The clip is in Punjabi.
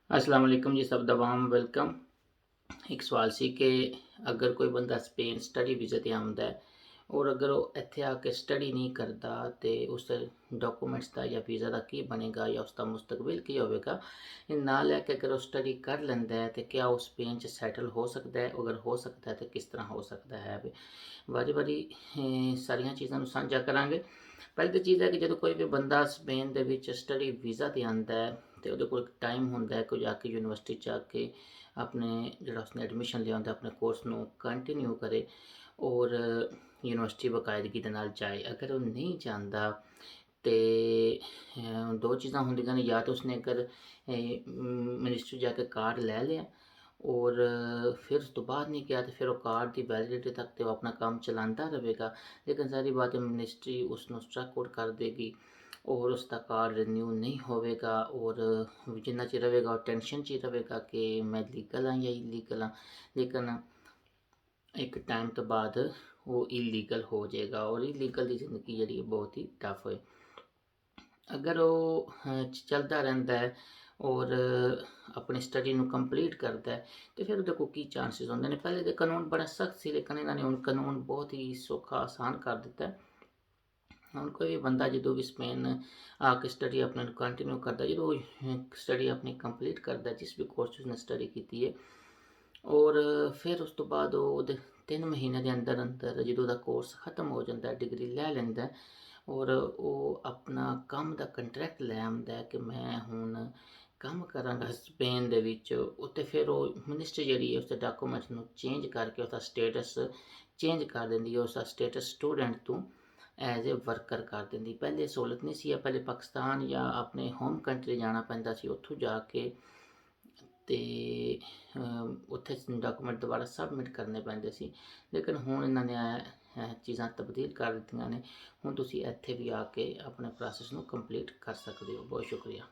अस्सलाम वालेकुम जी, सब दा वार्म वेलकम। एक सवाल सी कि अगर कोई बंदा स्पेन स्टडी वीज़ा ते आंदा है और अगर वो इत्थे आके स्टडी नहीं करता तो उसदे डॉक्यूमेंट्स दा या वीज़ा दा की बनेगा या उसदा मुस्तकबिल की होवेगा। ना लैके अगर वो स्टडी कर लैंदा है तो क्या वो स्पेन च सैटल हो सकता है? अगर हो सकता है तो किस तरह हो सकता है? बारी बारी सारियां चीज़ां नूं सांझा करांगे। पहली तो चीज़ है कि जो कोई भी बंदा स्पेन ਦੇ ਵਿੱਚ ਸਟੱਡੀ ਵੀਜ਼ਾ ਤੇ ਆਂਦਾ ਹੈ ਤੇ ਉਹਦੇ ਕੋਲ ਟਾਈਮ ਹੁੰਦਾ ਹੈ ਕਿ ਜਾ ਕੇ ਯੂਨੀਵਰਸਿਟੀ 'ਚ ਆ ਕੇ ਆਪਣੇ ਜਿਹੜਾ ਉਸਨੇ ਐਡਮਿਸ਼ਨ ਲਿਆ ਹੁੰਦਾ ਆਪਣੇ ਕੋਰਸ ਨੂੰ ਕੰਟੀਨਿਊ ਕਰੇ ਔਰ ਯੂਨੀਵਰਸਿਟੀ ਬਾਕਾਇਦਗੀ ਦੇ ਨਾਲ ਜਾਏ। ਅਗਰ ਉਹ ਨਹੀਂ ਜਾਂਦਾ ਤੇ ਦੋ ਚੀਜ਼ਾਂ ਹੁੰਦੀਆਂ ਨੇ, ਜਾਂ ਤਾਂ ਉਸਨੇ ਅਗਰ ਮਿਨਿਸਟਰੀ ਜਾ ਕੇ ਕਾਰਡ ਲੈ ਲਿਆ और फिर उस तो बाद नहीं किया तो फिर वो कार्ड की वैलिडिटी तक तो अपना काम चलाता रहेगा। लेकिन सारी बात मिनिस्ट्री उसनों स्ट्रक आउट कर देगी और उसका कार्ड रिन्यू नहीं होवेगा और जिन्ना चिर रहेगा वो टेंशन च ही रहेगा कि मैं लीगल हाँ या इलीगल हाँ। लेकिन एक टाइम तो बाद वो इलीगल हो जाएगा और इलीगल की जिंदगी जी बहुत ही टफ है। अगर वो चलता रहता है और अपनी स्टडी ਨੂੰ ਕੰਪਲੀਟ ਕਰਦਾ ਹੈ ਤੇ ਫਿਰ ਉਹਦੇ ਕੋਲ ਕੀ ਚਾਂਸਸ ਹੁੰਦੇ ਨੇ। ਪਹਿਲੇ ਦੇ ਕਾਨੂੰਨ ਬੜਾ ਸਖਤ ਸੀ ਲੇਕਿਨ ਇਹਨਾਂ ਨੇ ਹੁਣ ਕਾਨੂੰਨ ਬਹੁਤ ਹੀ ਸੌਖਾ ਆਸਾਨ ਕਰ ਦਿੱਤਾ ਹੈ। ਹੁਣ ਕੋਈ ਵੀ ਬੰਦਾ ਜਦੋਂ ਵੀ ਸਪੇਨ ਆ ਕੇ ਸਟੱਡੀ ਆਪਣੇ ਨੂੰ ਕੰਟੀਨਿਊ ਕਰਦਾ, ਜਦੋਂ ਸਟੱਡੀ ਆਪਣੀ ਕੰਪਲੀਟ ਕਰਦਾ ਜਿਸ ਵੀ ਕੋਰਸ ਉਸਨੇ ਸਟੱਡੀ ਕੀਤੀ ਹੈ ਔਰ ਫਿਰ ਉਸ ਤੋਂ ਬਾਅਦ ਉਹਦੇ 3 ਮਹੀਨੇ ਦੇ ਅੰਦਰ ਅੰਦਰ ਜਦੋਂ ਉਹਦਾ ਕੋਰਸ ਖਤਮ ਹੋ ਜਾਂਦਾ ਡਿਗਰੀ ਲੈ ਲੈਂਦਾ ਔਰ ਉਹ ਆਪਣਾ ਕੰਮ ਦਾ ਕੰਟਰੈਕਟ ਲੈ ਆਉਂਦਾ ਕਿ ਮੈਂ ਹੁਣ ਕੰਮ ਕਰਾਂਗਾ ਸਪੇਨ ਦੇ ਵਿੱਚ। ਉੱਤੇ ਫਿਰ ਉਹ ਮਿਨਿਸਟਰੀ ਜਿਹੜੀ ਹੈ ਉਸਦੇ ਡਾਕੂਮੈਂਟਸ ਨੂੰ ਚੇਂਜ ਕਰਕੇ ਉਸਦਾ ਸਟੇਟਸ ਚੇਂਜ ਕਰ ਦਿੰਦੀ ਹੈ, ਉਸਦਾ ਸਟੇਟਸ ਸਟੂਡੈਂਟ ਤੋਂ ਐਜ਼ ਏ ਵਰਕਰ ਕਰ ਦਿੰਦੀ। ਪਹਿਲੇ ਸਹੂਲਤ ਨਹੀਂ ਸੀ, ਪਹਿਲੇ ਪਾਕਿਸਤਾਨ ਜਾਂ ਆਪਣੇ ਹੋਮ ਕੰਟਰੀ ਜਾਣਾ ਪੈਂਦਾ ਸੀ, ਉੱਥੋਂ ਜਾ ਕੇ ਤੇ ਉੱਥੇ ਡਾਕੂਮੈਂਟ ਦੁਬਾਰਾ ਸਬਮਿਟ ਕਰਨੇ ਪੈਂਦੇ ਸੀ। ਲੇਕਿਨ ਹੁਣ ਇਹਨਾਂ ਨੇ ਚੀਜ਼ਾਂ ਤਬਦੀਲ ਕਰ ਦਿੱਤੀਆਂ ਨੇ। ਹੁਣ ਤੁਸੀਂ ਇੱਥੇ ਵੀ ਆ ਕੇ ਆਪਣੇ ਪ੍ਰੋਸੈਸ ਨੂੰ ਕੰਪਲੀਟ ਕਰ ਸਕਦੇ ਹੋ। ਬਹੁਤ ਸ਼ੁਕਰੀਆ।